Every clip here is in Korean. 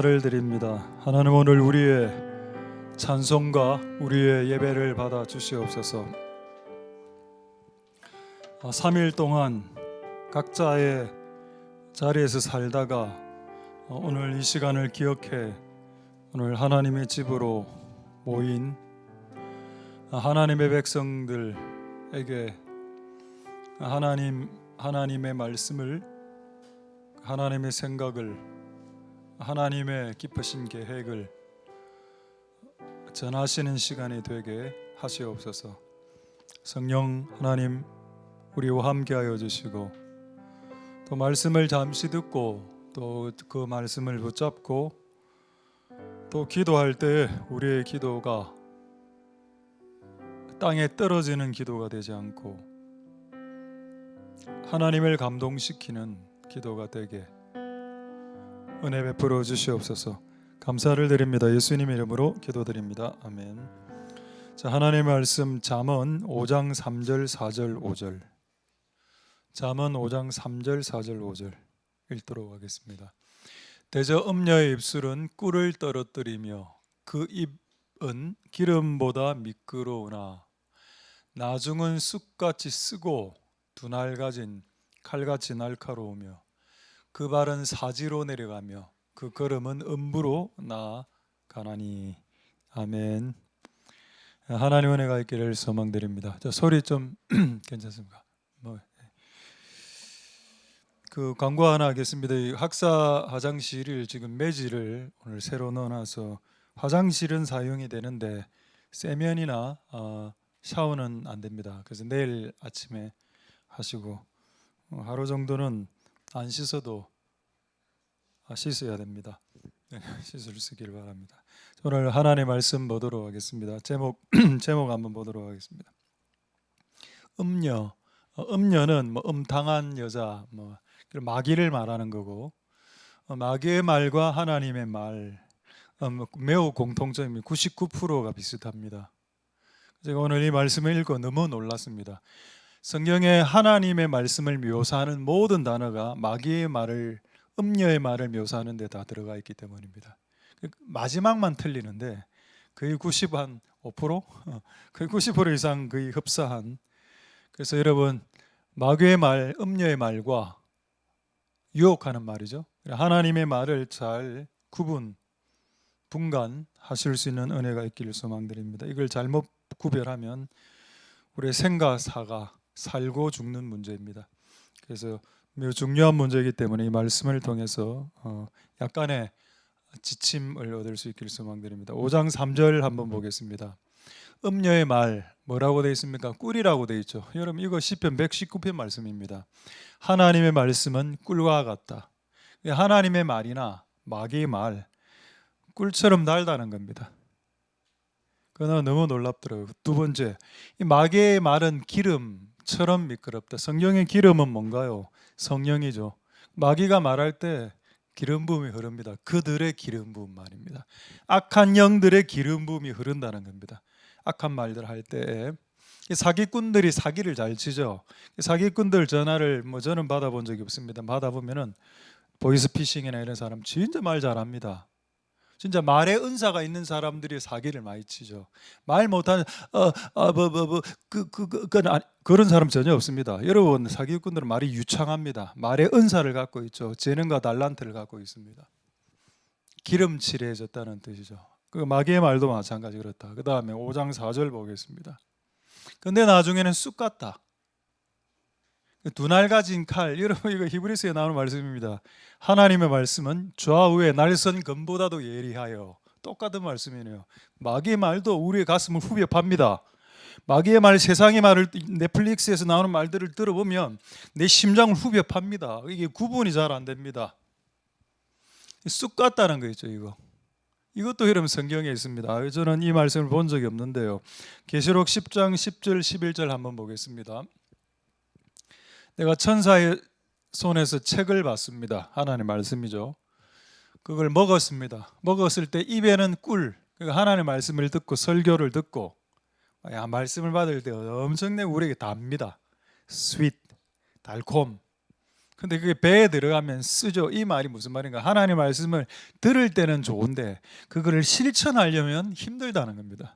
를 드립니다. 하나님, 오늘 우리의 찬송과 우리의 예배를 받아 주시옵소서. 3일 동안 각자의 자리에서 살다가 오늘 이 시간을 기억해 오늘 하나님의 집으로 모인 하나님의 백성들에게 하나님의 말씀을, 하나님의 생각을, 하나님의 기쁘신 계획을 전하시는 시간이 되게 하시옵소서. 성령 하나님, 우리와 함께하여 주시고, 또 말씀을 잠시 듣고 또 그 말씀을 붙잡고 또 기도할 때 우리의 기도가 땅에 떨어지는 기도가 되지 않고 하나님을 감동시키는 기도가 되게 은혜 베풀어 주시옵소서. 감사를 드립니다. 예수님 이름으로 기도드립니다. 아멘. 자, 하나님의 말씀 잠언 5장 3절 4절 5절. 잠언 5장 3절 4절 5절 읽도록 하겠습니다. 대저 음녀의 입술은 꿀을 떨어뜨리며 그 입은 기름보다 미끄러우나 나중은 쑥같이 쓰고 두날 가진 칼같이 날카로우며 그 발은 사지로 내려가며 그 걸음은 음부로 나아가나니. 아멘. 하나님 은혜가 있기를 소망드립니다. 저 소리 좀 괜찮습니까? 그 광고 하나 하겠습니다. 이 학사 화장실을 지금 매질을 오늘 새로 넣어놔서 화장실은 사용이 되는데 세면이나 샤워는 안 됩니다. 그래서 내일 아침에 하시고 하루 정도는 안 씻어도 씻어야 됩니다. 씻을 쓰기를 바랍니다. 오늘 하나님의 말씀 보도록 하겠습니다. 제목 한번 보도록 하겠습니다. 음녀는 음탕한 여자, 마귀를 말하는 거고, 마귀의 말과 하나님의 말 매우 공통점이 99%가 비슷합니다. 제가 오늘 이 말씀을 읽고 너무 놀랐습니다. 성경에 하나님의 말씀을 묘사하는 모든 단어가 마귀의 말을, 음녀의 말을 묘사하는 데 다 들어가 있기 때문입니다. 마지막만 틀리는데 거의 95%? 거의 90% 이상 거의 흡사한. 그래서 여러분, 마귀의 말, 음녀의 말과 유혹하는 말이죠. 하나님의 말을 잘 분간하실 수 있는 은혜가 있기를 소망드립니다. 이걸 잘못 구별하면 우리의 생과 사가 살고 죽는 문제입니다. 그래서 매우 중요한 문제이기 때문에 이 말씀을 통해서 약간의 지침을 얻을 수 있기를 소망드립니다. 5장 3절 한번 보겠습니다. 음녀의 말 뭐라고 되어 있습니까? 꿀이라고 되어 있죠. 여러분, 이거 시편 119편 말씀입니다. 하나님의 말씀은 꿀과 같다. 하나님의 말이나 마귀의 말, 꿀처럼 달다는 겁니다. 그러나 너무 놀랍더라고요. 두 번째, 이 마귀의 말은 기름처럼 미끄럽다. 성경의 기름은 뭔가요? 성령이죠. 마귀가 말할 때 기름 부음이 흐릅니다. 그들의 기름 부음 말입니다. 악한 영들의 기름 부음이 흐른다는 겁니다. 악한 말들 할 때 사기꾼들이 사기를 잘 치죠. 사기꾼들 전화를 저는 받아본 적이 없습니다. 받아보면은 보이스피싱이나 이런 사람 진짜 말 잘합니다. 진짜 말의 은사가 있는 사람들이 사기를 많이 치죠. 말 못하는 그런 사람 전혀 없습니다. 여러분, 사기꾼들은 말이 유창합니다. 말의 은사를 갖고 있죠. 재능과 달란트를 갖고 있습니다. 기름칠해졌다는 뜻이죠. 그 마귀의 말도 마찬가지 그렇다. 그 다음에 5장 4절 보겠습니다. 근데 나중에는 쑥 같다. 두날 가진 칼, 여러분 이거 히브리서에 나오는 말씀입니다. 하나님의 말씀은 좌우의 날선 검보다도 예리하여. 똑같은 말씀이네요. 마귀의 말도 우리의 가슴을 후벼 팝니다. 마귀의 말, 세상의 말을, 넷플릭스에서 나오는 말들을 들어보면 내 심장을 후벼 팝니다. 이게 구분이 잘 안 됩니다. 쑥 같다는 거 있죠. 이것도 여러분 성경에 있습니다. 저는 이 말씀을 본 적이 없는데요. 계시록 10장 10절 11절 한번 보겠습니다. 내가 천사의 손에서 책을 봤습니다. 하나님의 말씀이죠. 그걸 먹었습니다. 먹었을 때 입에는 꿀, 하나님의 말씀을 듣고 설교를 듣고 말씀을 받을 때 엄청나게 우리에게 답니다. 스윗, 달콤. 근데 그게 배에 들어가면 쓰죠. 이 말이 무슨 말인가? 하나님의 말씀을 들을 때는 좋은데 그거를 실천하려면 힘들다는 겁니다.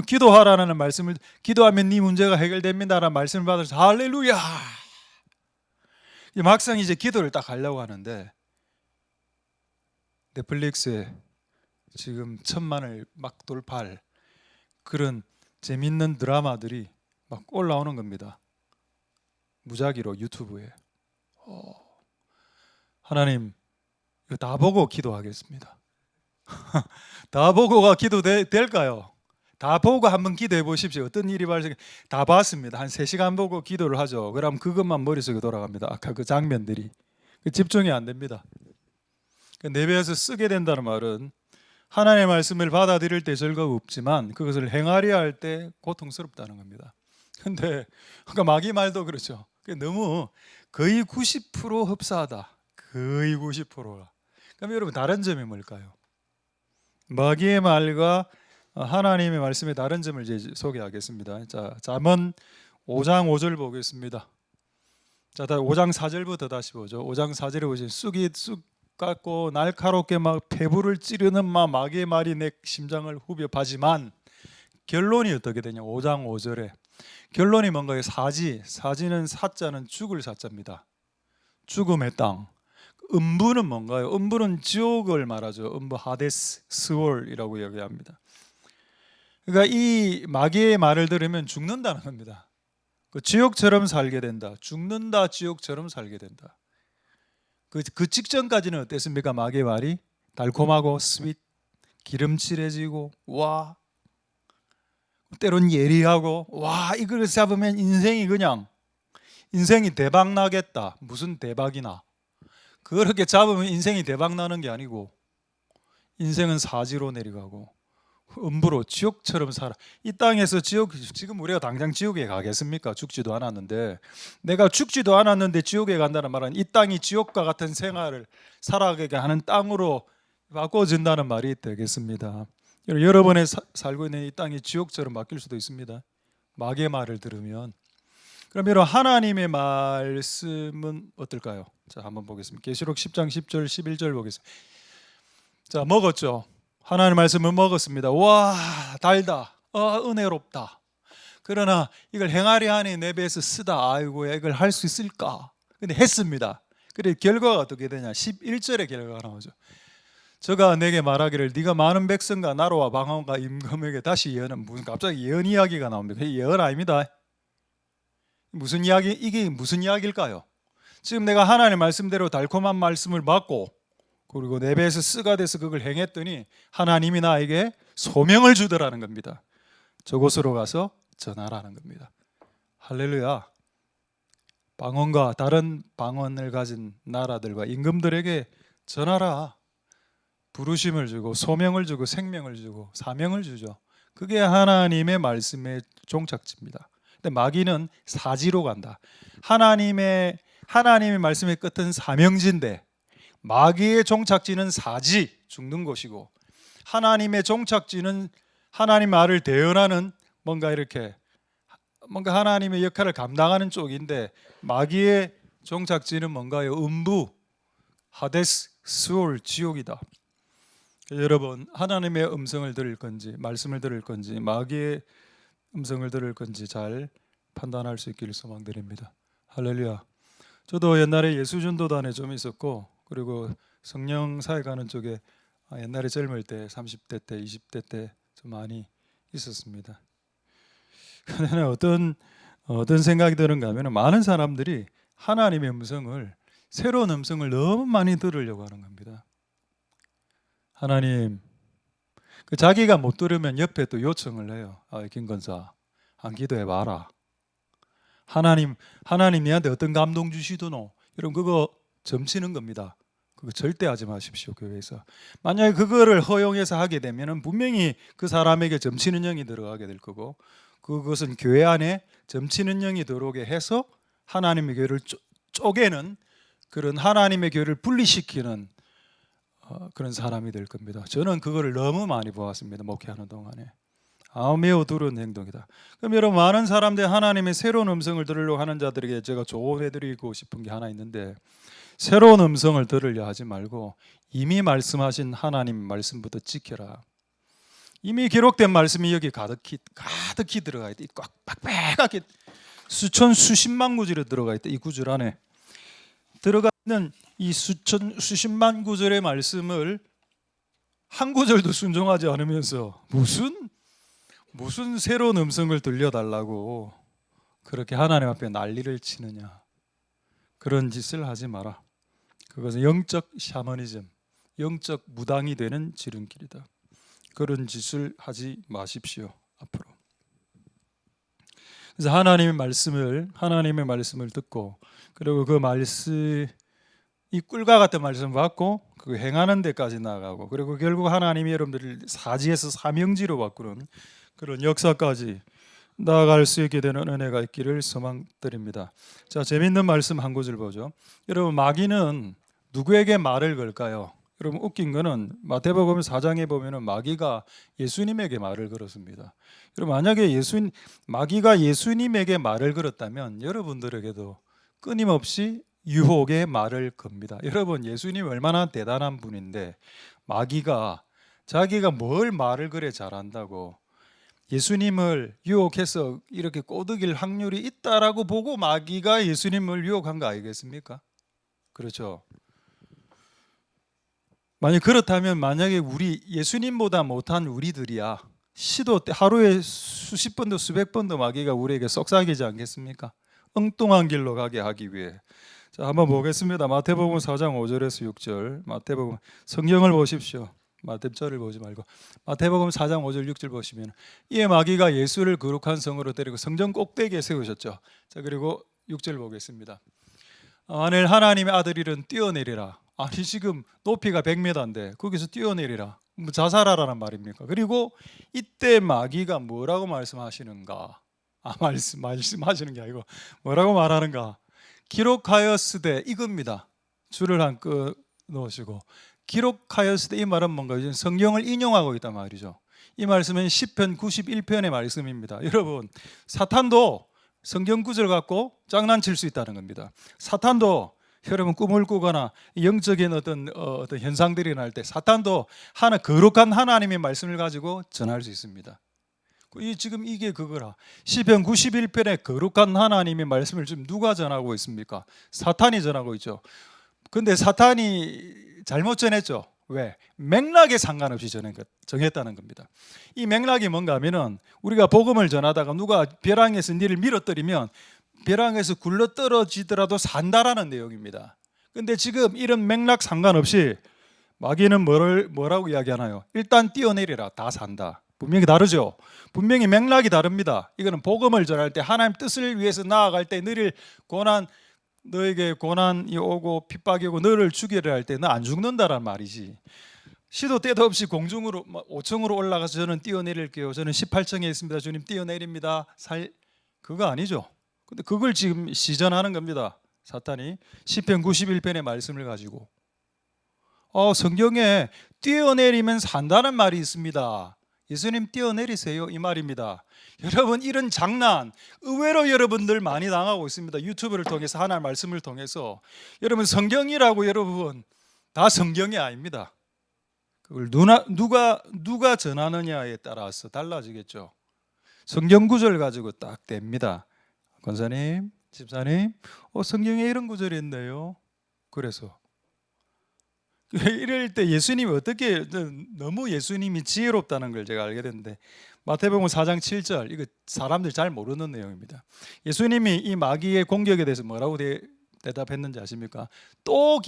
기도하라는 말씀을, 기도하면 네 문제가 해결됩니다라는 말씀을 받아서 할렐루야. 막상 이제 기도를 딱 하려고 하는데 넷플릭스에 지금 1,000만을 막 돌파할 그런 재밌는 드라마들이 막 올라오는 겁니다. 무작위로 유튜브에. 하나님, 이거 다 보고 기도하겠습니다. 다 보고가 기도될까요? 다 보고 한번 기도해 보십시오. 어떤 일이 발생, 다 봤습니다. 한 3시간 보고 기도를 하죠. 그럼 그것만 머릿속에 돌아갑니다. 아까 그 장면들이. 집중이 안 됩니다. 내 배에서 쓰게 된다는 말은 하나님의 말씀을 받아들일 때 즐거움 없지만 그것을 행하려 할 때 고통스럽다는 겁니다. 근데 아까 마귀 말도 그렇죠. 너무 거의 90% 흡사하다. 거의 90%라. 그럼 여러분 다른 점이 뭘까요? 마귀의 말과 하나님의 말씀의 다른 점을 이제 소개하겠습니다. 자, 잠언 5장 5절 보겠습니다. 자, 5장 4절부터 다시 보죠. 5장 4절에 보시면 쑥이 쑥 같고 날카롭게 막 폐부를 찌르는 마귀의 말이 내 심장을 후벼 파지만 결론이 어떻게 되냐? 5장 5절에 결론이 뭔가요? 사지는 사자는 죽을 사자입니다. 죽음의 땅. 음부는 뭔가요? 음부는 지옥을 말하죠. 음부 하데스 스월이라고 이야기합니다. 그러니까 이 마귀의 말을 들으면 죽는다는 겁니다. 지옥처럼 살게 된다. 죽는다, 지옥처럼 살게 된다. 그 직전까지는 어땠습니까? 마귀의 말이 달콤하고 스윗, 기름칠해지고 와, 때론 예리하고 와, 이걸 잡으면 인생이 대박 나겠다. 무슨 대박이나. 그렇게 잡으면 인생이 대박 나는 게 아니고 인생은 사지로 내려가고 음부로 지옥처럼 살아. 이 땅에서 지금 우리가 당장 지옥에 가겠습니까? 죽지도 않았는데, 내가 죽지도 않았는데 지옥에 간다는 말은 이 땅이 지옥과 같은 생활을 살아가게 하는 땅으로 바꿔진다는 말이 되겠습니다. 여러분의 살고 있는 이 땅이 지옥처럼 바뀔 수도 있습니다. 마귀의 말을 들으면. 그럼 여러분 하나님의 말씀은 어떨까요? 자, 한번 보겠습니다. 계시록 10장 10절 11절 보겠습니다. 자, 먹었죠. 하나님의 말씀을 먹었습니다. 와, 달다. 은혜롭다. 그러나 이걸 행하려 하니 내 배에서 쓰다. 아이고, 이걸 할 수 있을까? 근데 했습니다. 그래 결과가 어떻게 되냐? 11절의 결과가 나오죠. 저가 내게 말하기를 네가 많은 백성과 나로와 방언과 임금에게 다시 예언은 무슨 갑자기 예언 이야기가 나옵니다. 예언 아닙니다. 무슨 이야기? 이게 무슨 이야기일까요? 지금 내가 하나님의 말씀대로 달콤한 말씀을 받고 그리고 내 배에서 쓰가 돼서 그걸 행했더니 하나님이 나에게 소명을 주더라는 겁니다. 저곳으로 가서 전하라는 겁니다. 할렐루야. 방언과 다른 방언을 가진 나라들과 임금들에게 전하라. 부르심을 주고 소명을 주고 생명을 주고 사명을 주죠. 그게 하나님의 말씀의 종착지입니다. 근데 마귀는 사지로 간다. 하나님의 말씀의 끝은 사명지인데 마귀의 종착지는 사지, 죽는 곳이고 하나님의 종착지는 하나님 말을 대언하는 뭔가 하나님의 역할을 감당하는 쪽인데 마귀의 종착지는 뭔가요? 음부, 하데스, 스올, 지옥이다. 여러분 하나님의 음성을 들을 건지 말씀을 들을 건지 마귀의 음성을 들을 건지 잘 판단할 수 있기를 소망드립니다. 할렐루야. 저도 옛날에 예수전도단에 좀 있었고 그리고 성령사회 가는 쪽에 옛날에 젊을 때 30대 때 20대 때 좀 많이 있었습니다. 그런데 어떤 생각이 드는가 하면 많은 사람들이 하나님의 음성을 새로운 음성을 너무 많이 들으려고 하는 겁니다. 하나님 자기가 못 들으면 옆에 또 요청을 해요. 김건사 한 기도해 봐라. 하나님 니한테 어떤 감동 주시더노? 여러분 그거 점치는 겁니다. 그거 절대 하지 마십시오. 교회에서 만약에 그거를 허용해서 하게 되면 분명히 그 사람에게 점치는 영이 들어가게 될 거고 그것은 교회 안에 점치는 영이 들어오게 해서 하나님의 교회를 쪼개는 그런 하나님의 교회를 분리시키는 그런 사람이 될 겁니다. 저는 그거를 너무 많이 보았습니다. 목회하는 동안에. 매우 두려운 행동이다. 그럼 여러분, 많은 사람들이 하나님의 새로운 음성을 들으려고 하는 자들에게 제가 조언해드리고 싶은 게 하나 있는데, 새로운 음성을 들으려 하지 말고 이미 말씀하신 하나님 말씀부터 지켜라. 이미 기록된 말씀이 여기 가득히 들어가 있다. 꽉 빡빡하게 수천 수십만 구절이 들어가 있다. 이 구절 안에 들어가 있는 이 수십만 구절의 말씀을 한 구절도 순종하지 않으면서 무슨 새로운 음성을 들려달라고 그렇게 하나님 앞에 난리를 치느냐. 그런 짓을 하지 마라. 그것은 영적 샤머니즘, 영적 무당이 되는 지름길이다. 그런 짓을 하지 마십시오. 앞으로. 그래서 하나님의 말씀을 듣고, 그리고 그 말씀, 이 꿀과 같은 말씀을 받고 그 행하는 데까지 나아가고, 그리고 결국 하나님이 여러분들을 사지에서 사명지로 바꾸는 그런 역사까지 나아갈 수 있게 되는 은혜가 있기를 소망드립니다. 자, 재밌는 말씀 한 구절 보죠. 여러분, 마귀는 누구에게 말을 걸까요? 여러분, 웃긴 거는 마태복음 4장에 보면은 마귀가 예수님에게 말을 걸었습니다. 여러분, 만약에 마귀가 예수님에게 말을 걸었다면 여러분들에게도 끊임없이 유혹의 말을 겁니다. 여러분, 예수님 얼마나 대단한 분인데 마귀가 자기가 뭘 말을 그래 잘한다고 예수님을 유혹해서 이렇게 꼬드길 확률이 있다라고 보고 마귀가 예수님을 유혹한 거 아니겠습니까? 그렇죠. 만약 그렇다면, 만약에 우리 예수님보다 못한 우리들이야 시도 때 하루에 수십 번도 수백 번도 마귀가 우리에게 속삭이지 않겠습니까? 엉뚱한 길로 가게 하기 위해. 자, 한번 보겠습니다. 마태복음 4장 5절에서 6절. 마태복음, 성경을 보십시오. 마태절을 보지 말고 마태복음 4장 5절 6절 보시면, 이에 마귀가 예수를 거룩한 성으로 데리고 성전 꼭대기에 세우셨죠. 자, 그리고 6절 보겠습니다. 만일 하나님의 아들이면 뛰어내리라. 아니, 지금 높이가 100m인데 거기서 뛰어내리라. 자살하라는 말입니까? 그리고 이때 마귀가 뭐라고 말씀하시는가? 말씀하시는 게 아니고 뭐라고 말하는가? 기록하였으되, 이겁니다. 줄을 한 끄 놓으시고, 기록하였으되, 이 말은 뭔가 성경을 인용하고 있단 말이죠. 이 말씀은 시편 91편의 말씀입니다. 여러분, 사탄도 성경 구절 갖고 장난칠 수 있다는 겁니다. 사탄도 여러분 꿈을 꾸거나 영적인 어떤 현상들이 날 때 사탄도 거룩한 하나님의 말씀을 가지고 전할 수 있습니다. 지금 이게 그거라. 시편 91편에 거룩한 하나님의 말씀을 지금 누가 전하고 있습니까? 사탄이 전하고 있죠. 근데 사탄이 잘못 전했죠. 왜? 맥락에 상관없이 정했다는 겁니다. 이 맥락이 뭔가 하면은, 우리가 복음을 전하다가 누가 벼랑에서 니를 밀어뜨리면 벼랑에서 굴러 떨어지더라도 산다라는 내용입니다. 근데 지금 이런 맥락 상관없이 마귀는 뭐라고 이야기하나요? 일단 뛰어내리라, 다 산다. 분명히 다르죠. 분명히 맥락이 다릅니다. 이거는 복음을 전할 때, 하나님 뜻을 위해서 나아갈 때 너에게 고난이 오고 핍박이 오고 너를 죽이려 할 때 너 안 죽는다란 말이지. 시도 때도 없이 공중으로 5층으로 올라가서 저는 뛰어내릴게요, 저는 18층에 있습니다, 주님 뛰어내립니다, 그거 아니죠. 근데 그걸 지금 시전하는 겁니다. 사탄이 시편 91편의 말씀을 가지고 성경에 뛰어내리면 산다는 말이 있습니다. 예수님 뛰어내리세요, 이 말입니다. 여러분, 이런 장난 의외로 여러분들 많이 당하고 있습니다. 유튜브를 통해서, 하나님 말씀을 통해서. 여러분, 성경이라고 여러분 다 성경이 아닙니다. 그걸 누가 전하느냐에 따라서 달라지겠죠. 성경 구절 가지고 딱 됩니다. 권사님, 집사님, 성경에 이런 구절이 있네요. 그래서 이럴 때 예수님이 어떻게, 너무 예수님이 지혜롭다는 걸 제가 알게 됐는데, 마태복음 4장 7절, 이거 사람들 잘 모르는 내용입니다. 예수님이 이 마귀의 공격에 대해서 뭐라고 대답했는지 아십니까? 또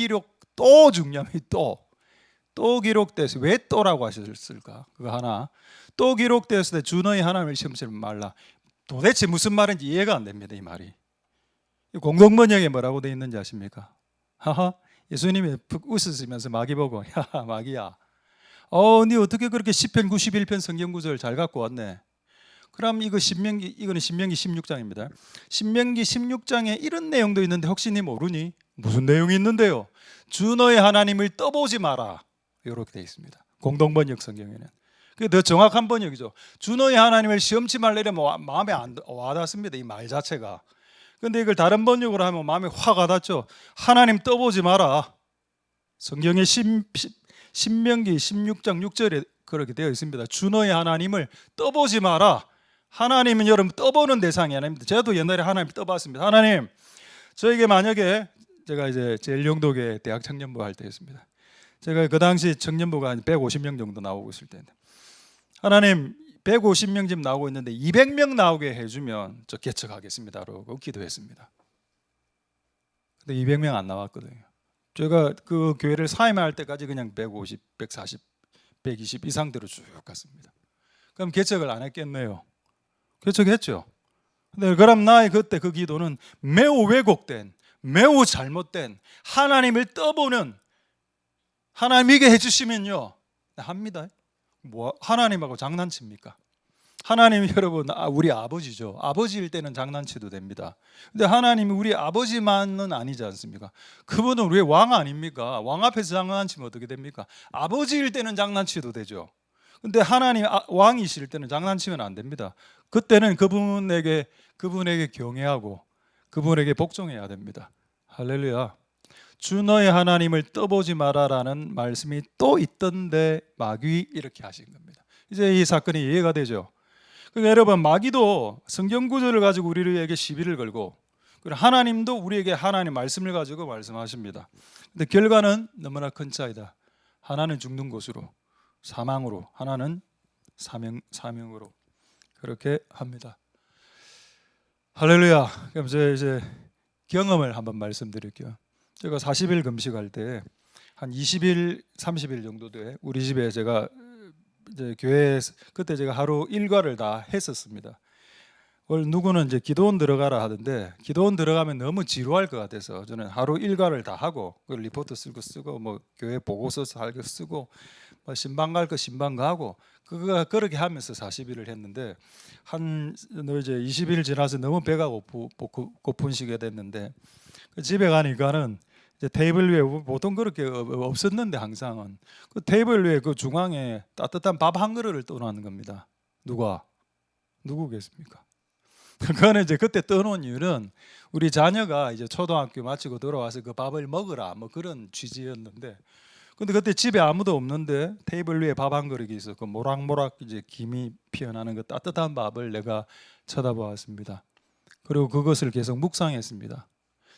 중요합니다. 또 기록돼서, 왜 또라고 하셨을까? 그거 하나. 또 기록되었을 때 주 너희 하나님을 시험치 말라. 도대체 무슨 말인지 이해가 안 됩니다, 이 말이. 공동번역에 뭐라고 되어 있는지 아십니까? 예수님이 푹 웃으시면서 마귀 보고, 야 마귀야, 네 어떻게 그렇게 시편 91편 성경 구절 잘 갖고 왔네. 그럼 이거는 신명기 16장입니다. 신명기 16장에 이런 내용도 있는데 혹시 네 모르니? 무슨 내용이 있는데요? 주 너의 하나님을 떠보지 마라, 이렇게 되어 있습니다. 공동번역 성경에는. 그게 더 정확한 번역이죠. 주 너의 하나님을 시험치 말라 이러면 마음에 안 와닿습니다. 이 말 자체가. 근데 이걸 다른 번역으로 하면 마음에 확 와닿죠. 하나님 떠보지 마라. 성경에 신명기 16장 6절에 그렇게 되어 있습니다. 주 너의 하나님을 떠보지 마라. 하나님은 여러분 떠보는 대상이 아닙니다. 저도 옛날에 하나님 떠봤습니다. 하나님, 저에게 만약에 제가 이제 제일영도교회 대학 청년부 할 때였습니다. 제가 그 당시 청년부가 한 150명 정도 나오고 있을 때인데, 하나님 150명쯤 나오고 있는데 200명 나오게 해주면 저 개척하겠습니다라고 기도했습니다. 근데 200명 안 나왔거든요. 제가 그 교회를 사임할 때까지 그냥 150, 140, 120 이상대로 쭉 갔습니다. 그럼 개척을 안 했겠네요. 개척했죠. 근데 그럼 나의 그때 그 기도는 매우 왜곡된, 매우 잘못된, 하나님을 떠보는, 하나님에게 해주시면요 합니다. 뭐 하나님하고 장난칩니까? 하나님이 여러분 우리 아버지죠. 아버지일 때는 장난쳐도 됩니다. 근데 하나님이 우리 아버지만은 아니지 않습니까? 그분은 우리의 왕 아닙니까? 왕 앞에서 장난치면 어떻게 됩니까? 아버지일 때는 장난쳐도 되죠. 근데 하나님 왕이실 때는 장난치면 안 됩니다. 그때는 그분에게 경외하고 그분에게 복종해야 됩니다. 할렐루야. 주 너의 하나님을 떠보지 마라라는 말씀이 또 있던데 마귀 이렇게 하신 겁니다. 이제 이 사건이 이해가 되죠. 그러니까 여러분, 마귀도 성경 구절을 가지고 우리에게 시비를 걸고, 그리고 하나님도 우리에게 하나님 말씀을 가지고 말씀하십니다. 근데 결과는 너무나 큰 차이다. 하나는 죽는 곳으로, 사망으로, 하나는 사명으로 그렇게 합니다. 할렐루야. 그럼 제가 이제 경험을 한번 말씀드릴게요. 제가 40일 금식할 때 한 20일, 30일 정도 돼 우리 집에 제가 이제 교회에 그때 제가 하루 일과를 다 했었습니다. 누구는 이제 기도원 들어가라 하던데, 기도원 들어가면 너무 지루할 것 같아서 저는 하루 일과를 다 하고 리포트 쓰고 뭐 교회 보고서 할 거 쓰고 뭐 신방 갈 거 신방 가고 그렇게 하면서 40일을 했는데, 이제 20일 지나서 너무 배가 고픈 시기가 됐는데 집에 가니까는 이제 테이블 위에 보통 그렇게 없었는데 항상은 그 테이블 위에 그 중앙에 따뜻한 밥 한 그릇을 떠놓는 겁니다. 누구겠습니까? 그거는 이제 그때 떠놓은 이유는 우리 자녀가 이제 초등학교 마치고 돌아와서 그 밥을 먹으라 뭐 그런 취지였는데, 근데 그때 집에 아무도 없는데 테이블 위에 밥 한 그릇이 있었고 모락모락 이제 김이 피어나는 그 따뜻한 밥을 내가 쳐다보았습니다. 그리고 그것을 계속 묵상했습니다.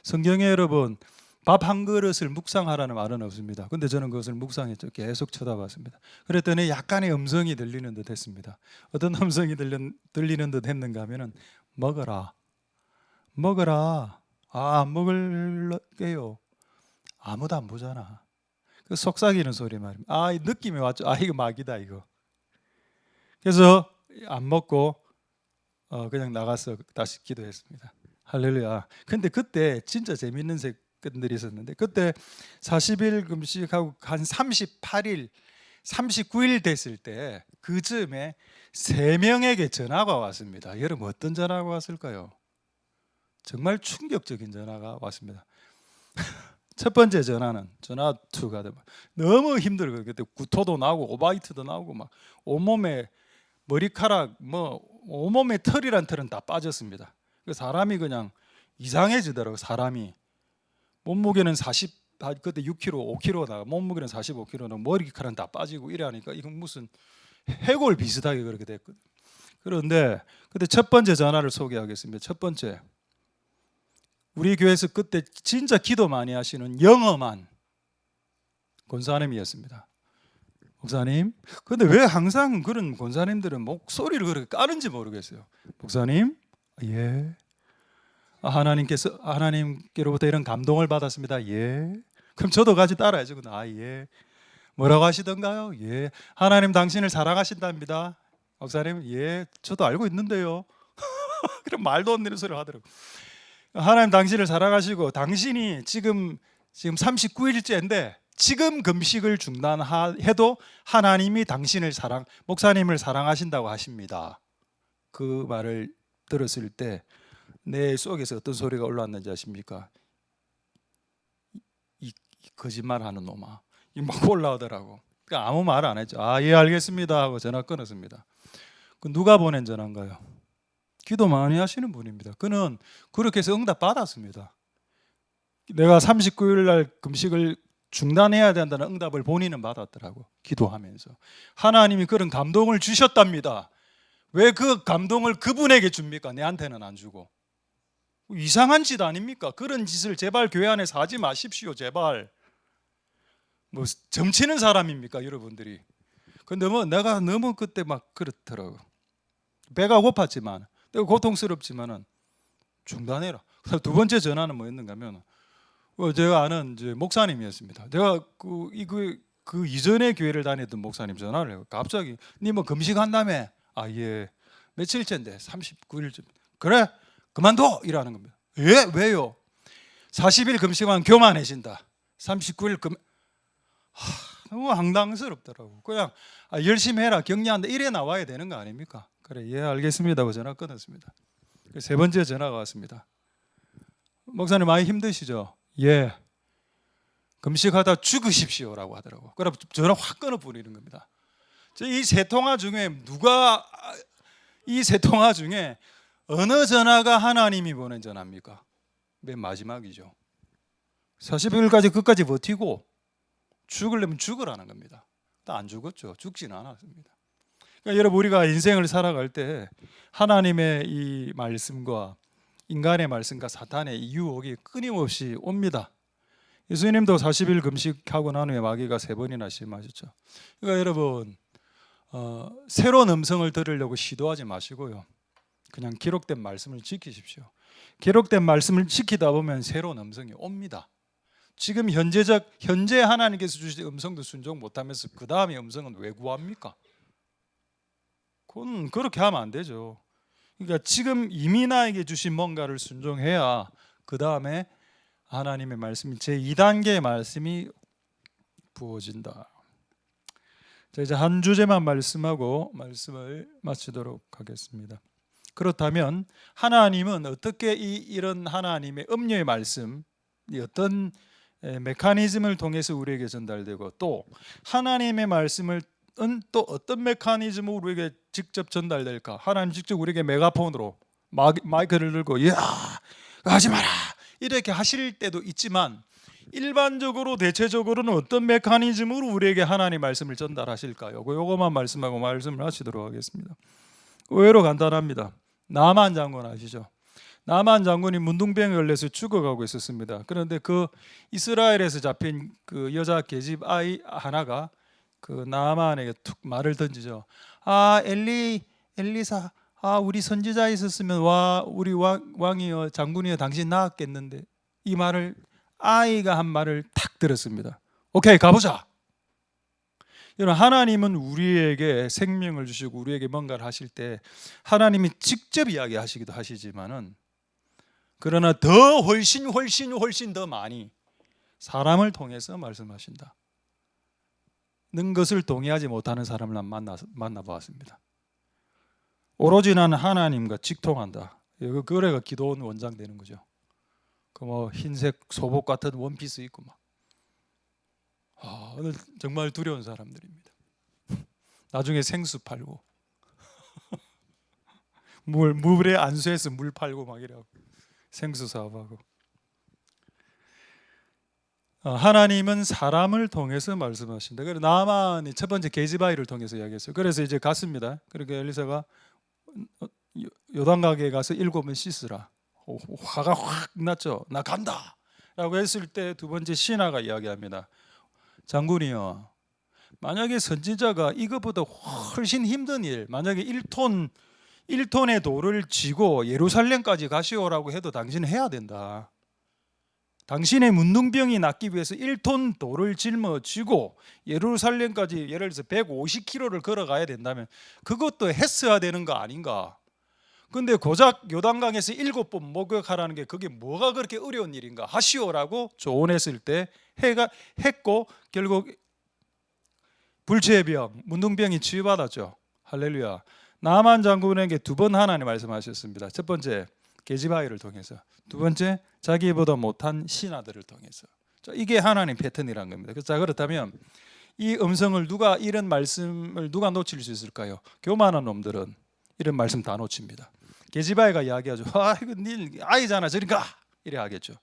성경에 여러분 밥 한 그릇을 묵상하라는 말은 없습니다. 근데 저는 그것을 묵상했죠. 계속 쳐다봤습니다. 그랬더니 약간의 음성이 들리는 듯 했습니다. 어떤 음성이 들리는 듯 했는가 하면은 먹어라. 안 먹을게요. 아무도 안 보잖아. 그 속삭이는 소리 말입니다. 이 느낌이 왔죠. 이거 마귀다 이거. 그래서 안 먹고 그냥 나가서 다시 기도했습니다. 할렐루야. 근데 그때 진짜 재밌는 사건들이 있었는데, 그때 40일 금식하고 한 38일 39일 됐을 때 그쯤에 3명에게 전화가 왔습니다. 여러분 어떤 전화가 왔을까요? 정말 충격적인 전화가 왔습니다. 첫 번째 전화는 전화 투가 너무 힘들어요. 그때 구토도 나고 오바이트도 나오고 막 온몸에 머리카락 뭐 온몸에 털이란 털은 다 빠졌습니다. 그 사람이 그냥 이상해지더라고요. 사람이 몸무게는 그때 6kg, 5kg다. 몸무게는 45kg나 머리카락은 다 빠지고 이래 하니까 이건 무슨 해골 비슷하게 그렇게 됐거든요. 그런데 그때 첫 번째 전화를 소개하겠습니다. 첫 번째, 우리 교회에서 그때 진짜 기도 많이 하시는 영험한 권사님이었습니다. 목사님, 근데 왜 항상 그런 권사님들은 목소리를 그렇게 까는지 모르겠어요. 목사님, 예. 하나님께로부터 이런 감동을 받았습니다. 예. 그럼 저도 같이 따라야죠. 예. 뭐라고 하시던가요? 예. 하나님 당신을 사랑하신답니다. 목사님, 예. 저도 알고 있는데요. 그럼 말도 안 되는 소리를 하더라고요. 하나님 당신을 사랑하시고 당신이 지금 39일째인데 지금 금식을 중단해도 하나님이 당신을 목사님을 사랑하신다고 하십니다. 그 말을 들었을 때 내 속에서 어떤 소리가 올라왔는지 아십니까? 이 거짓말하는 놈아, 이 막 올라오더라고. 그러니까 아무 말 안 했죠. 아, 예, 알겠습니다 하고 전화 끊었습니다. 그 누가 보낸 전화인가요? 기도 많이 하시는 분입니다. 그는 그렇게 해서 응답 받았습니다. 내가 39일 날 금식을 중단해야 된다는 응답을 본인은 받았더라고. 기도하면서 하나님이 그런 감동을 주셨답니다. 왜 그 감동을 그분에게 줍니까? 내한테는 안 주고. 이상한 짓 아닙니까? 그런 짓을 제발 교회 안에서 하지 마십시오. 제발. 뭐 점치는 사람입니까, 여러분들이? 근데 뭐 내가 너무 그때 막 그렇더라고. 배가 고팠지만, 내가 고통스럽지만은 중단해라. 두 번째 전화는 뭐였는가 하면 제가 아는 이제 목사님이었습니다. 제가 그 이전에 교회를 다녔던 목사님 전화를 해요. 갑자기 니 뭐 금식한다며? 아, 예. 며칠째인데 39일쯤. 그래? 그만둬! 이라는 겁니다. 예? 왜요? 40일 금식하면 교만해진다. 39일 너무 황당스럽더라고. 그냥 열심히 해라, 격려한다 이래 나와야 되는 거 아닙니까? 그래, 예, 알겠습니다 하고 전화 끊었습니다. 세 번째 전화가 왔습니다. 목사님 많이 힘드시죠? 예. 금식하다 죽으십시오라고 하더라고. 그럼 전화 확 끊어버리는 겁니다. 이 세 통화 중에 이 세 통화 중에 어느 전화가 하나님이 보낸 전화입니까? 맨 마지막이죠. 40일까지 끝까지 버티고 죽으려면 죽으라는 겁니다. 안 죽었죠. 죽지는 않았습니다. 그러니까 여러분, 우리가 인생을 살아갈 때 하나님의 이 말씀과 인간의 말씀과 사탄의 유혹이 끊임없이 옵니다. 예수님도 40일 금식하고 난 후에 마귀가 3번이나 시험하셨죠. 그러니까 여러분, 새로운 음성을 들으려고 시도하지 마시고요. 그냥 기록된 말씀을 지키십시오. 기록된 말씀을 지키다 보면 새로운 음성이 옵니다. 지금 현재 하나님께서 주신 음성도 순종 못하면서 그 다음에 음성은 왜 구합니까? 그건 그렇게 하면 안 되죠. 그러니까 지금 이미 나에게 주신 뭔가를 순종해야 그 다음에 하나님의 말씀이 제2단계의 말씀이 부어진다. 자, 이제 한 주제만 말씀하고 말씀을 마치도록 하겠습니다. 그렇다면 하나님은 어떻게 이런 하나님의 음료의 말씀이 어떤 메커니즘을 통해서 우리에게 전달되고 또 하나님의 말씀은 또 어떤 메커니즘으로 우리에게 직접 전달될까? 하나님 직접 우리에게 메가폰으로 마이크를 들고 야 하지 마라 이렇게 하실 때도 있지만 일반적으로 대체적으로는 어떤 메커니즘으로 우리에게 하나님 말씀을 전달하실까요? 요거만 말씀하고 말씀을 하시도록 하겠습니다. 의외로 간단합니다. 나만 장군 아시죠? 나만 장군이 문둥병에 걸려서 죽어가고 있었습니다. 그런데 그 이스라엘에서 잡힌 그 여자 계집 아이 하나가 그 나만에게 툭 말을 던지죠. 아, 엘리사, 아, 우리 선지자 있었으면 우리 왕이여 장군이여 당신 나았겠는데. 이 말을 아이가 한 말을 탁 들었습니다. 오케이, 가보자. 여러분, 하나님은 우리에게 생명을 주시고 우리에게 뭔가를 하실 때 하나님이 직접 이야기하시기도 하시지만은 그러나 더 훨씬 더 많이 사람을 통해서 말씀하신다. 는 것을 동의하지 못하는 사람을 만나보았습니다. 오로지 나는 하나님과 직통한다. 그래가 기도원 원장 되는 거죠. 그 뭐 흰색 소복 같은 원피스 입고 막. 오늘 정말 두려운 사람들입니다. 나중에 생수 팔고 물에 안수해서 물 팔고 막 이래고 생수 사업하고. 하나님은 사람을 통해서 말씀하신다. 그래서 나만이 첫 번째 게지바이를 통해서 이야기했어요. 그래서 이제 갔습니다. 그러니까 엘리사가 요단강에 가서 7번 씻으라. 화가 확 났죠. 나 간다 라고 했을 때 두 번째 신하가 이야기합니다. 장군이요, 만약에 선지자가 이것보다 훨씬 힘든 일, 만약에 1톤의 돌을 쥐고 예루살렘까지 가시오라고 해도 당신은 해야 된다. 당신의 문둥병이 낫기 위해서 1톤 돌을 짊어지고 예루살렘까지 예를 들어서 150km를 걸어가야 된다면 그것도 했어야 되는 거 아닌가? 근데 고작 요단강에서 7번 목욕하라는 게 그게 뭐가 그렇게 어려운 일인가? 하시오라고 조언했을 때 했고 결국 불치의 병, 문둥병이 치유받았죠. 할렐루야. 나만 장군에게 2번 하나님 말씀하셨습니다. 첫 번째 게지바이를 통해서, 두 번째 자기보다 못한 신하들을 통해서. 이게 하나님 패턴이라는 겁니다. 자, 그렇다면 이 음성을 누가 이런 말씀을 누가 놓칠 수 있을까요? 교만한 놈들은 이런 말씀 다 놓칩니다. 게지바이가 이야기하죠. 이거 네 아이잖아 저리 가 이래 하겠죠.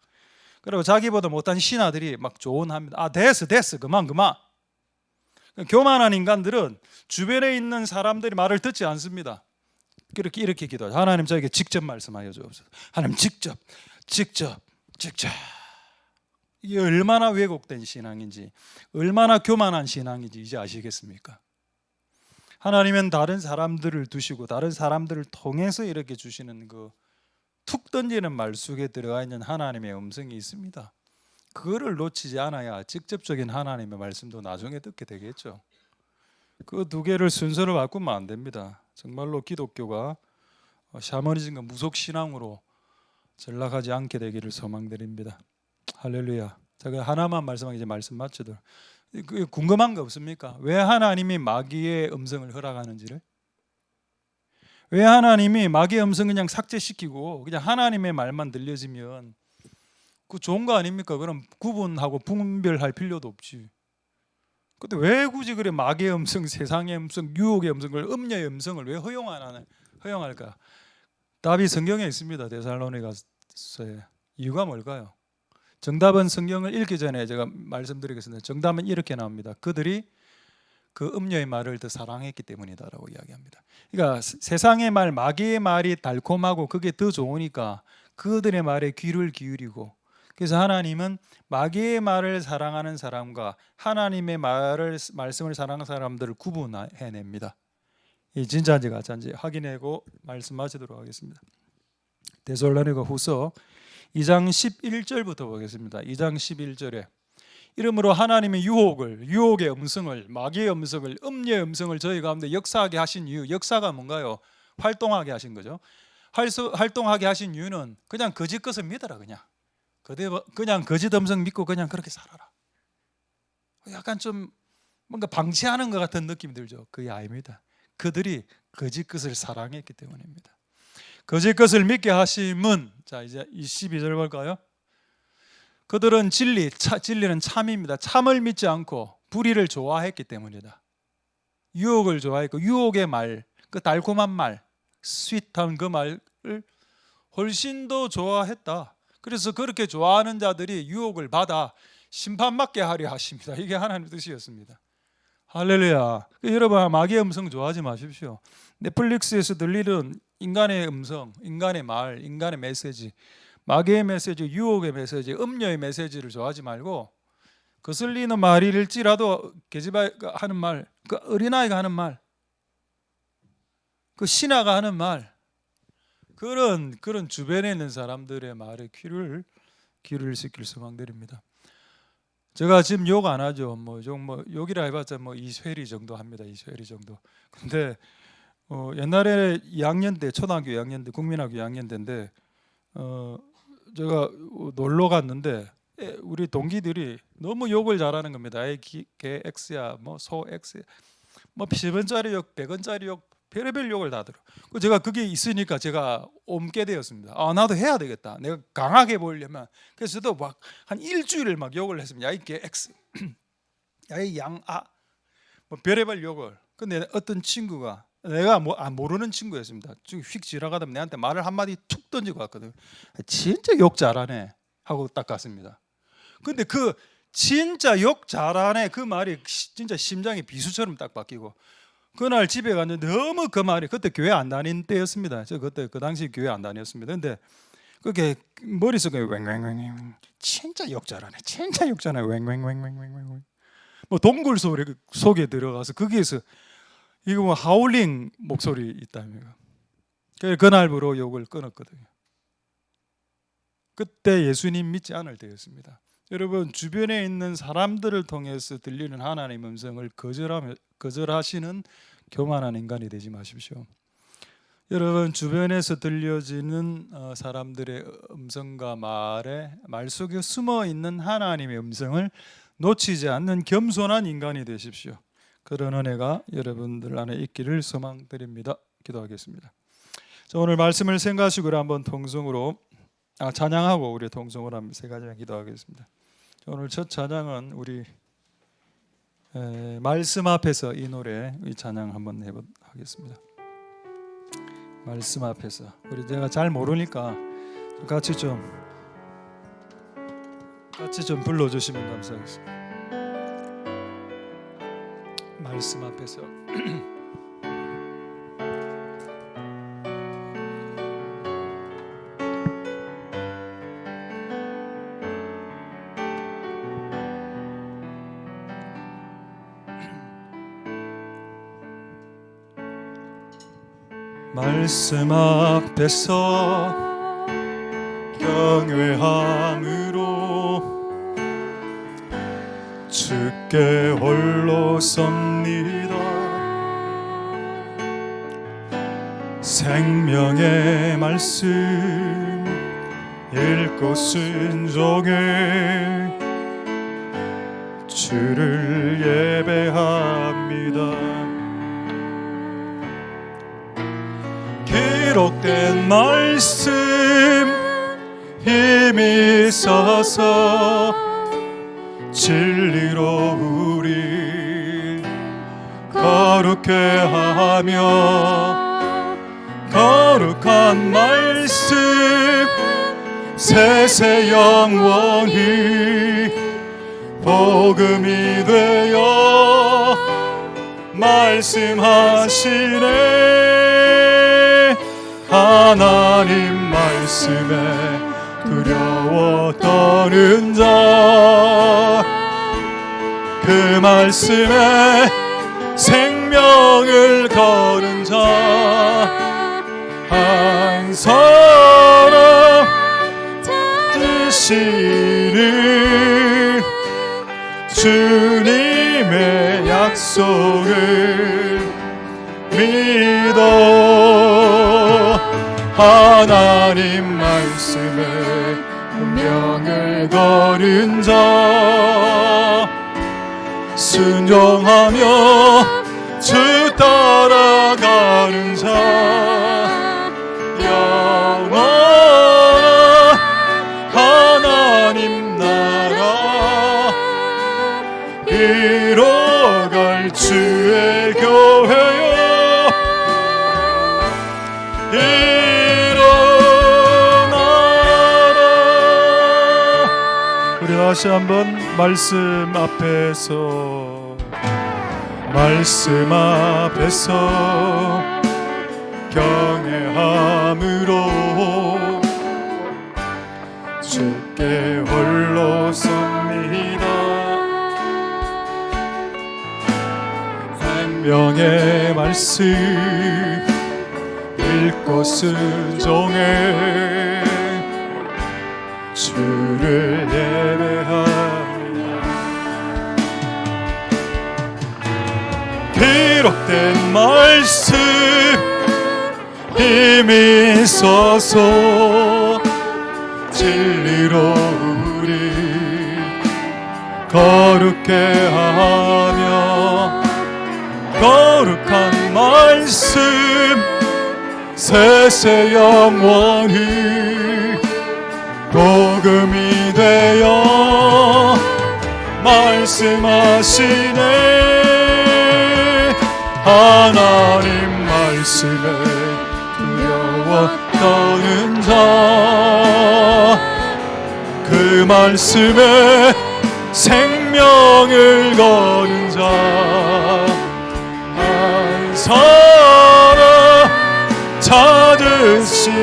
그리고 자기보다 못한 신하들이 막 조언합니다. 됐어 그만. 교만한 인간들은 주변에 있는 사람들이 말을 듣지 않습니다. 이렇게 기도하죠. 하나님 저에게 직접 말씀하여 주옵소서. 하나님 직접. 이게 얼마나 왜곡된 신앙인지, 얼마나 교만한 신앙인지 이제 아시겠습니까? 하나님은 다른 사람들을 두시고 다른 사람들을 통해서 이렇게 주시는 그 툭 던지는 말 속에 들어가 있는 하나님의 음성이 있습니다. 그거를 놓치지 않아야 직접적인 하나님의 말씀도 나중에 듣게 되겠죠. 그 두 개를 순서로 바꾸면 안 됩니다. 정말로 기독교가 샤머니즘과 무속신앙으로 전락하지 않게 되기를 소망드립니다. 할렐루야. 제가 하나만 말씀하기 이제 말씀 마치도록. 궁금한 거 없습니까? 왜 하나님이 마귀의 음성을 허락하는지를? 왜 하나님이 마귀의 음성 그냥 삭제시키고 그냥 하나님의 말만 들려지면 그 좋은 거 아닙니까? 그럼 구분하고 분별할 필요도 없지. 근데 왜 굳이 그래 마귀의 음성, 세상의 음성, 유혹의 음성을, 음녀의 음성을 왜 허용할까? 답이 성경에 있습니다. 데살로니가서에. 이유가 뭘까요? 정답은 성경을 읽기 전에 제가 말씀드리겠습니다. 정답은 이렇게 나옵니다. 그들이 그 음녀의 말을 더 사랑했기 때문이다라고 이야기합니다. 그러니까 세상의 말, 마귀의 말이 달콤하고 그게 더 좋으니까 그들의 말에 귀를 기울이고, 그래서 하나님은 마귀의 말을 사랑하는 사람과 하나님의 말씀을 사랑하는 사람들을 구분해냅니다. 이 진짜인지 가짜인지 확인하고 말씀 마치도록 하겠습니다. 데살로니가 후서 2장 11절부터 보겠습니다. 2장 11절에 이러므로 하나님의 유혹의 음성을, 마귀의 음성을, 음녀의 음성을 저희 가운데 역사하게 하신 이유, 역사가 뭔가요? 활동하게 하신 거죠. 활동하게 하신 이유는 그냥 거짓 것을 믿어라. 그냥 거짓 음성 믿고 그냥 그렇게 살아라. 약간 좀 뭔가 방치하는 것 같은 느낌이 들죠. 그게 아닙니다. 그들이 거짓 것을 사랑했기 때문입니다. 거짓 것을 믿게 하심은, 자 이제 12절 볼까요? 그들은 진리는 참입니다. 참을 믿지 않고 불의를 좋아했기 때문이다. 유혹을 좋아했고 유혹의 말, 그 달콤한 말, 스윗한 그 말을 훨씬 더 좋아했다. 그래서 그렇게 좋아하는 자들이 유혹을 받아 심판받게 하려 하십니다. 이게 하나님의 뜻이었습니다. 할렐루야. 여러분 마귀의 음성 좋아하지 마십시오. 넷플릭스에서 들리는 인간의 음성, 인간의 말, 인간의 메시지, 마귀의 메시지, 유혹의 메시지, 음녀의 메시지를 좋아하지 말고 거슬리는 말일지라도 게지바가 하는 말, 그 어린아이가 하는 말, 그 신하가 하는 말, 그런 주변에 있는 사람들의 말에 귀를 기울이시길 소망드립니다. 제가 지금 욕 안 하죠. 욕이라 해봤자 이회리 정도 합니다. 이회리 정도. 근데 옛날에 2학년 때, 초등학교 2학년 때, 국민학교 2학년 때인데 제가 놀러 갔는데 우리 동기들이 너무 욕을 잘하는 겁니다. 개 X야, 소 X, 10원짜리 욕, 100원짜리 욕, 별의별 욕을 다 들어. 제가 그게 있으니까 제가 옮게 되었습니다. 나도 해야 되겠다. 내가 강하게 보이려면. 그래서 저도 막 한 일주일을 막 욕을 했습니다. 야이 개 X, 야이 양아, 별의별 욕을. 근데 어떤 친구가, 내가 모르는 친구였습니다. 휙 지나가다 내한테 말을 한마디 툭 던지고 왔거든요. 진짜 욕 잘하네 하고 딱 갔습니다. 근데 그 진짜 욕 잘하네 그 말이 진짜 심장이 비수처럼 딱 바뀌고, 그날 집에 갔는데 너무 그 말이, 그때 교회 안 다닌 때였습니다. 저 그때 그 당시 교회 안 다녔습니다. 근데 그게 머릿속에 왱왱왱, 진짜 욕 잘하네, 진짜 욕 잘하네, 왱왱왱왱왱, 동굴 소리 속에 들어가서 거기에서 이거 하울링 목소리 있다니까. 그날부로 욕을 끊었거든요. 그때 예수님 믿지 않을 때였습니다. 여러분 주변에 있는 사람들을 통해서 들리는 하나님의 음성을 거절하시는 교만한 인간이 되지 마십시오. 여러분 주변에서 들려지는 사람들의 음성과 말 속에 숨어 있는 하나님의 음성을 놓치지 않는 겸손한 인간이 되십시오. 그런 은혜가 여러분들 안에 있기를 소망드립니다. 기도하겠습니다. 자, 오늘 말씀을 생각하시고 한번 통성으로 찬양하고 우리 통성으로 한번 세 가지만 기도하겠습니다. 오늘 첫 찬양은 우리 말씀 앞에서 이 노래, 이 찬양 한번 하겠습니다. 말씀 앞에서. 우리 제가 잘 모르니까 같이 좀 불러주시면 감사하겠습니다. 말씀 앞에서. 말씀 앞에서 경외함으로 주께 홀로 섭니다. 생명의 말씀 읽고 순종해 주를 예배합니다. 기록된 말씀 힘이 있어서 진리로 우리 거룩해 하며 거룩한 말씀 세세 영원히 복음이 되어 말씀하시네. 하나님 말씀에 두려워 떠는 자, 그 말씀에 생명을 거는 자, 한 사람 찾으시는 주님의 약속을 믿어. 하나님 말씀에 운명을 거는 자, 순종하며 주 따라가는 자, 영원한 하나님 나라 이뤄갈 주의 교회여 일어나라. 우리 다시 한번 말씀 앞에서 경외함으로 주께 홀로 섭니다. 생명의 말씀 읽고 순종해 주를 예배합니다. 기록된 말씀 힘이 있어서 진리로 우리 거룩해 하며 거룩한 말씀 세세 영원히 복음이 되어 말씀하시네. 하나님 말씀에 두려워 떠는 자, 그 말씀에 생명을 거는 자, 한 사람 찾으시는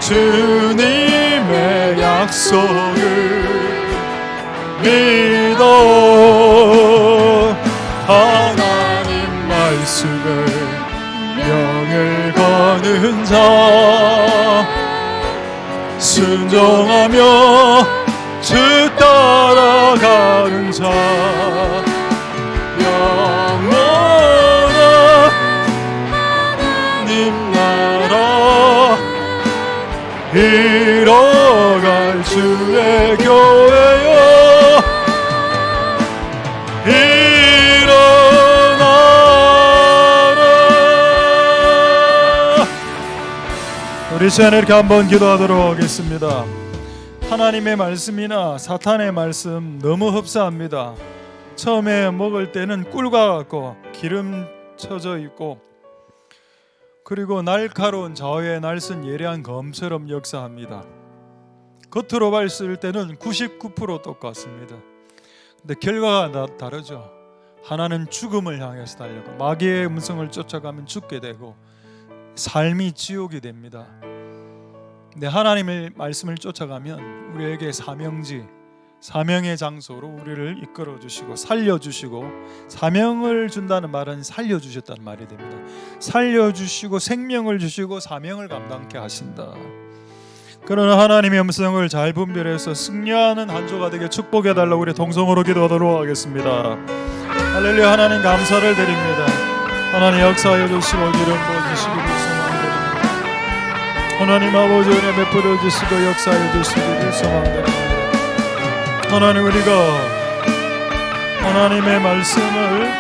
주님의 약속을 믿어. 하나님 말씀에 명을 거는 자, 순종하며 주 따라가는 자, 영원한 하나님 나라 이뤄갈 주의 교회여 일어나라. 우리 시간에 이렇게 한번 기도하도록 하겠습니다. 하나님의 말씀이나 사탄의 말씀 너무 흡사합니다. 처음에 먹을 때는 꿀과 같고 기름 쳐져 있고, 그리고 날카로운 좌우의 날선 예리한 검처럼 역사합니다. 겉으로 봤을 때는 99% 똑같습니다. 근데 결과가 다르죠. 하나는 죽음을 향해서 달려가 마귀의 음성을 쫓아가면 죽게 되고 삶이 지옥이 됩니다. 근데 하나님의 말씀을 쫓아가면 우리에게 사명지, 사명의 장소로 우리를 이끌어 주시고 살려주시고, 사명을 준다는 말은 살려주셨다는 말이 됩니다. 살려주시고 생명을 주시고 사명을 감당케 하신다. 그러나 하나님의 음성을 잘 분별해서 승리하는 한 주가 되게 축복해달라고 우리 동성으로 기도하도록 하겠습니다. 할렐루야. 하나님 감사를 드립니다. 하나님 역사하여 주시고 기름 부어주시기를 소망드립니다. 하나님 아버지 은혜 베풀어 주시고 역사하여 주시기를 소망드립니다. 하나님, 우리가 하나님의 말씀을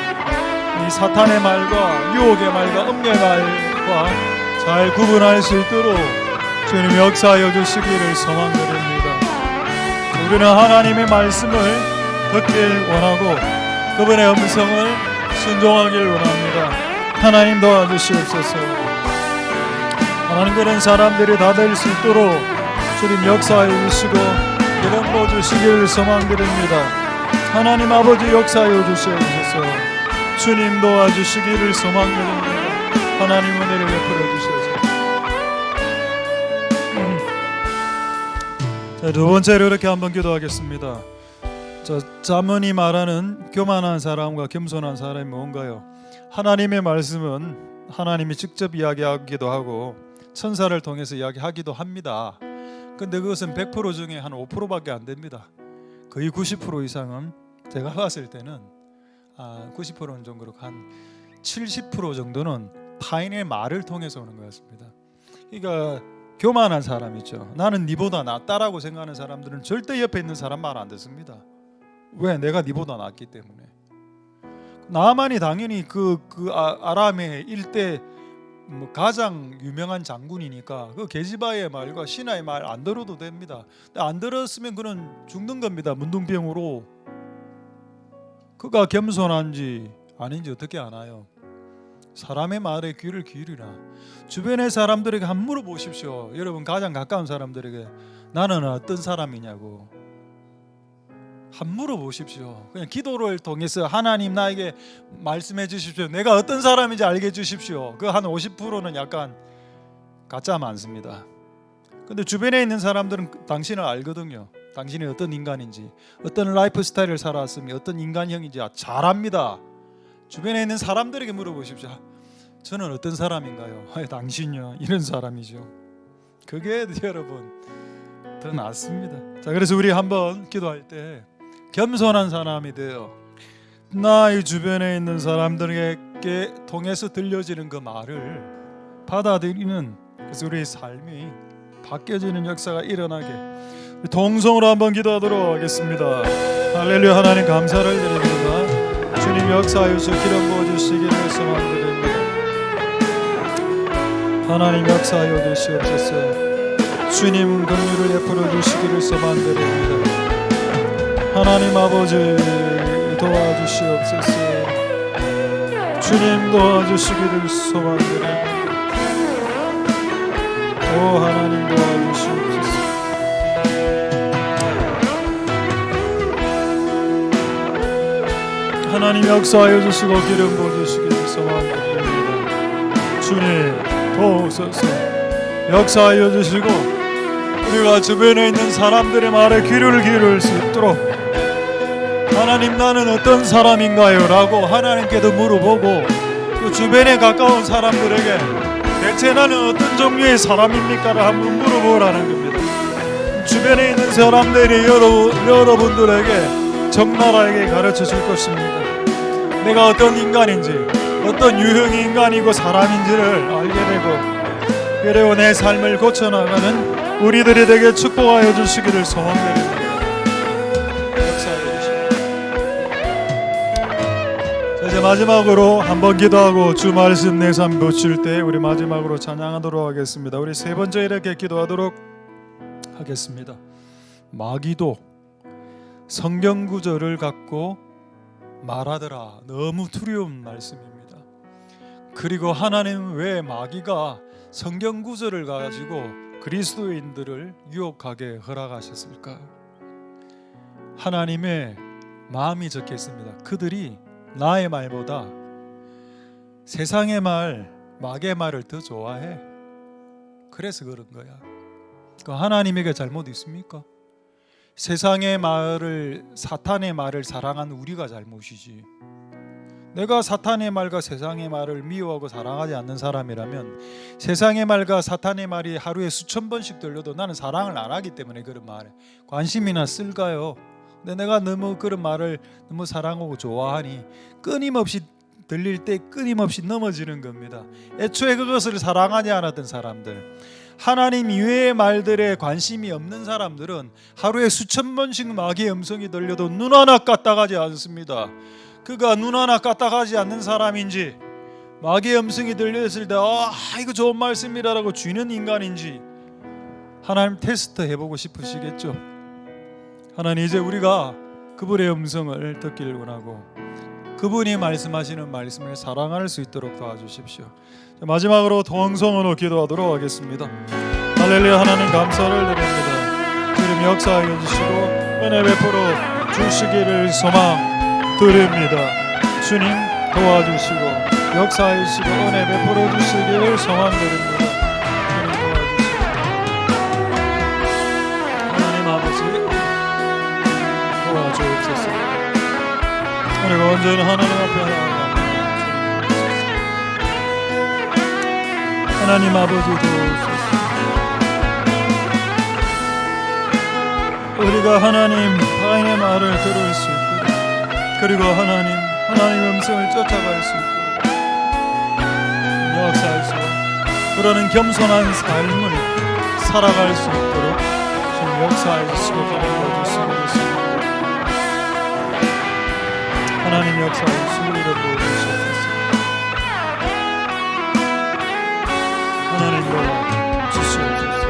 이 사탄의 말과 유혹의 말과 음녀의 말과 잘 구분할 수 있도록 주님 역사하여 주시기를 소망드립니다. 우리는 하나님의 말씀을 듣길 원하고 그분의 음성을 순종하길 원합니다. 하나님 도와주시옵소서. 하나님, 그런 사람들이 다 될 수 있도록 주님 역사하여 주시고 기름 부어 주시기를 소망드립니다. 하나님 아버지 역사하여 주시옵소서. 주님 도와주시기를 소망드립니다. 하나님 은혜를 베풀어 주시옵소서. 자, 두 번째로 이렇게 한번 기도하겠습니다. 잠언이 말하는 교만한 사람과 겸손한 사람이 뭔가요? 하나님의 말씀은 하나님이 직접 이야기하기도 하고 천사를 통해서 이야기하기도 합니다. 근데 그것은 100% 중에 한 5%밖에 안 됩니다. 거의 90% 이상은 제가 봤을 때는 90%는 좀 그렇고 한 70% 정도는 타인의 말을 통해서 오는 것 같습니다. 그러니까 교만한 사람 있죠. 나는 니보다 낫다라고 생각하는 사람들은 절대 옆에 있는 사람 말 안 듣습니다. 왜? 내가 니보다 낫기 때문에. 나만이 당연히 아람의 일대 가장 유명한 장군이니까 그 게지바의 말과 신하의 말 안 들어도 됩니다. 근데 안 들었으면 그는 죽는 겁니다. 문둥병으로. 그가 겸손한지 아닌지 어떻게 아나요? 사람의 말에 귀를 기울이라. 주변의 사람들에게 한번 물어보십시오. 여러분 가장 가까운 사람들에게 나는 어떤 사람이냐고 한번 물어보십시오. 그냥 기도를 통해서 하나님 나에게 말씀해 주십시오. 내가 어떤 사람인지 알게 해주십시오. 그 한 50%는 약간 가짜 많습니다. 근데 주변에 있는 사람들은 당신을 알거든요. 당신이 어떤 인간인지, 어떤 라이프 스타일을 살았으며 어떤 인간형인지 잘 압니다. 주변에 있는 사람들에게 물어보십시오. 저는 어떤 사람인가요? 당신요? 이런 사람이죠. 그게 여러분 더 낫습니다. 자, 그래서 우리 한번 기도할 때 겸손한 사람이 되어 나의 주변에 있는 사람들에게 통해서 들려지는 그 말을 받아들이는, 그래서 우리의 삶이 바뀌어지는 역사가 일어나게 동성으로 한번 기도하도록 하겠습니다. 할렐루야. 하나님 감사를 드립니다. 주님 역사하여 주 기름 부어주시기를 소망드립니다. 하나님 역사하여 주시옵소서. 주님 긍휼을 베풀어 주시기를 소망드립니다. 하나님 아버지 도와주시옵소서. 주님 도와주시기를 소망드립니다. 오 하나님 도와주시옵소서. 하나님 역사하여 주시고 기름 부어주시기를 소망드립니다. 주님 도우소서. 역사하여 주시고 우리가 주변에 있는 사람들의 말에 귀를 기울일 수 있도록 하나님 나는 어떤 사람인가요? 라고 하나님께도 물어보고 또 주변에 가까운 사람들에게 대체 나는 어떤 종류의 사람입니까? 를 한번 물어보라는 겁니다. 주변에 있는 사람들이 여러분들에게 적나라하게 가르쳐 줄 것입니다. 내가 어떤 인간인지, 어떤 유형의 인간이고 사람인지를 알게 되고, 그리고 내 삶을 고쳐나가는 우리들이 되게 축복하여 주시기를 소망드립니다. 역사하여 주시옵소서. 이제 마지막으로 한번 기도하고 주 말씀 내 삶 보실 때 우리 마지막으로 찬양하도록 하겠습니다. 우리 세 번째 이렇게 기도하도록 하겠습니다. 마귀도 성경 구절을 갖고 말하더라. 너무 두려운 말씀입니다. 그리고 하나님 왜 마귀가 성경 구절을 가지고 그리스도인들을 유혹하게 허락하셨을까? 하나님의 마음이 적혀 있습니다. 그들이 나의 말보다 세상의 말, 마귀의 말을 더 좋아해. 그래서 그런 거야. 그 하나님에게 잘못 있습니까? 세상의 말을, 사탄의 말을 사랑한 우리가 잘못이지. 내가 사탄의 말과 세상의 말을 미워하고 사랑하지 않는 사람이라면 세상의 말과 사탄의 말이 하루에 수천 번씩 들려도 나는 사랑을 안 하기 때문에 그런 말에 관심이나 쓸까요? 근데 내가 너무 그런 말을 너무 사랑하고 좋아하니 끊임없이 들릴 때 끊임없이 넘어지는 겁니다. 애초에 그것을 사랑하지 않았던 사람들, 하나님 이외의 말들에 관심이 없는 사람들은 하루에 수천 번씩 마귀의 음성이 들려도 눈 하나 까딱하지 않습니다. 그가 눈 하나 까딱하지 않는 사람인지, 마귀의 음성이 들렸을 때 이거 좋은 말씀이라고 쥐는 인간인지 하나님 테스트 해보고 싶으시겠죠. 하나님, 이제 우리가 그분의 음성을 듣기를 원하고 그분이 말씀하시는 말씀을 사랑할 수 있도록 도와주십시오. 마지막으로 통성으로 기도하도록 하겠습니다. 할렐루야. 하나님 감사를 드립니다. 주님 역사하여 주시고 은혜 베풀어 주시기를 소망 드립니다. 주님 도와주시고 역사하여 주시고 은혜 베풀어 주시기를 소망 드립니다. 주님 도와주시고 하나님 아버지 도와주옵소서. 우리가 언제나 하나님 앞에 나아갑니다. 하나님 아버지 도우소서. 우리가 하나님의 말을 들을 수 있도록, 그리고 하나님 음성을 쫓아갈 수 있도록 역사하시고 그러는 겸손한 삶을 살아갈 수 있도록 좀 역사하시고 도와주시옵소서. 하나님 역사하시고 이름으로 주시옵소서. 하나님 도와주시옵소서.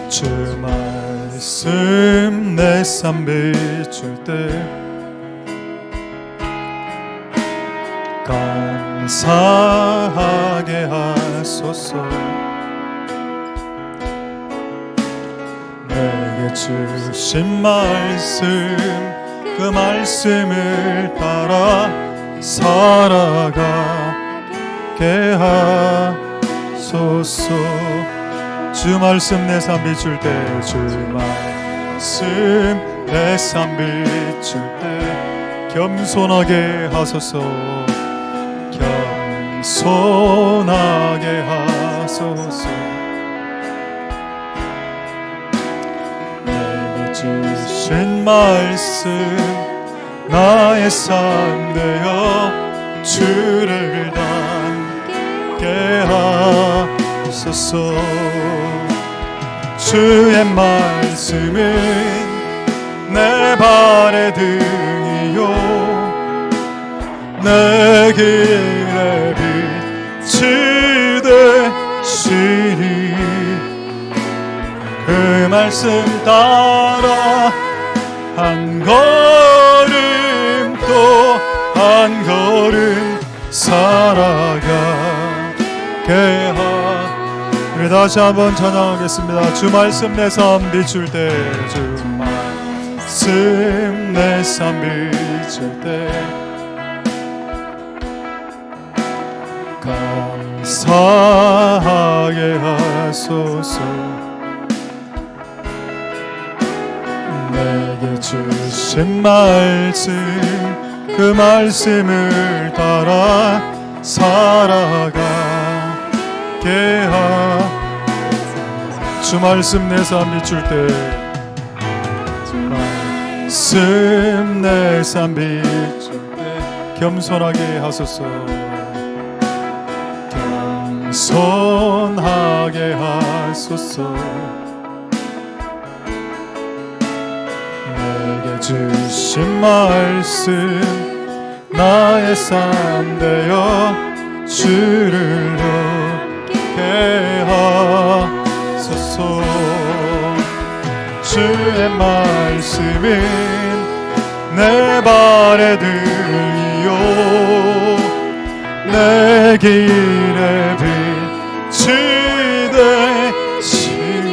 주 말씀 내 삶 비출 때 감사하게 하소서. 내게 주신 말씀, 그 말씀을 따라 살아가게 하소서. 주 말씀 내 삶 비출 때, 주 말씀 내 삶 비출 때 겸손하게 하소서. 겸손하게 하소서. 내게 주신 말씀 나의 삶 되어 주를 닮게 하소서. 주의 말씀은 내 발의 등이요 내 길의 빛이 되시니 그 말씀 따라 한 걸음 또 한 걸음 살아가게 우리 다시 한번 찬양하겠습니다. 주 말씀 내 삶 비출 때, 주 말씀 내 삶 비출 때 감사하게 하소서. 내게 주신 말씀 그 말씀을 따라 살아가게 주 말씀 내 삶 비출 때 말씀 내 삶 비출 때 겸손하게 하소서. 겸손하게 하소서. 내게 주신 말씀 나의 삶 되어 주를 얻게 하소서. 주의 말씀은 내 발에 등이요 내 길에 빛이 되시니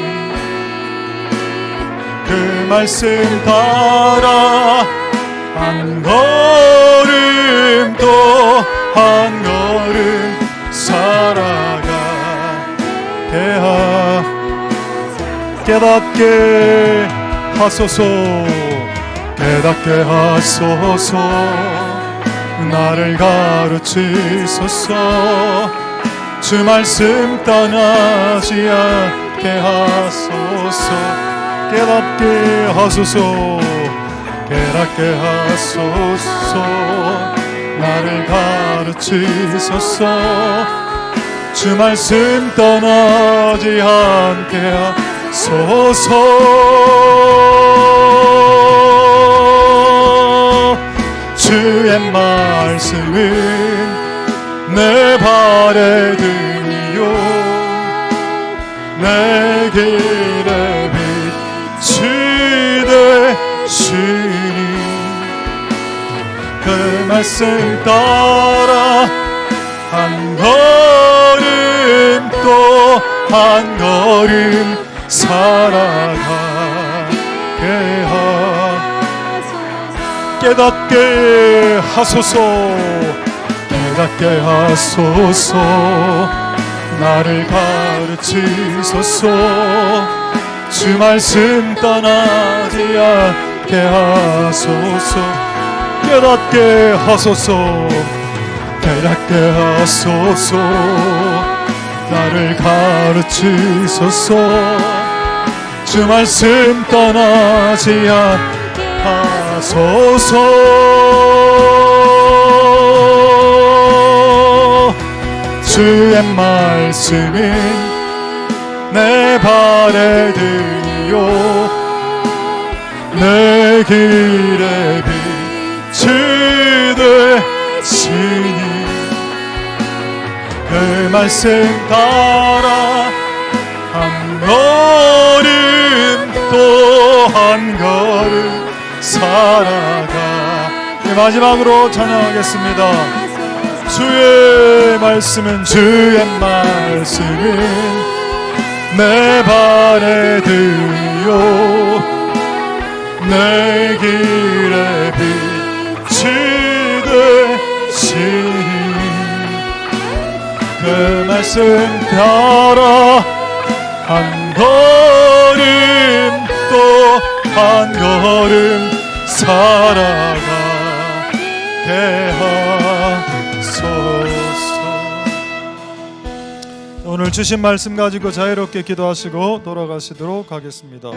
그 말씀 따라 한 걸음 또 한 걸음 살아가게 깨닫게 하소서. 깨닫게 하소서. 나를 가르치소서. 주 말씀 떠나지 않게 하소서. 깨닫게 하소서. 깨닫게 하소서. 나를 가르치소서. 주 말씀 떠나지 않게 하소서. 주의 말씀은 내 발에 등이요 내 길에 빛이 되시니 그 말씀 따라 한 걸음 또 한 걸음 살아가게 깨닫게 하소서. 깨닫게 하소서. 나를 가르치소서. 주 말씀 떠나지 않게 하소서. 깨닫게 하소서. 깨닫게 하소서. 나를 가르치소서. 주 말씀 떠나지 않게 하소서. 주의 말씀은 내 발에 등이요 내 길에 빛이 되시니 그 말씀 따라 한 걸음 또 한 걸음 살아가. 마지막으로 찬양하겠습니다. 주의 말씀은 주의 말씀은 내 발에 등이요 내 길에 빛이 되시니 그 말씀 따라 한 걸음 또 한 걸음 살아가게 하소서. 오늘 주신 말씀 가지고 자유롭게 기도하시고 돌아가시도록 하겠습니다.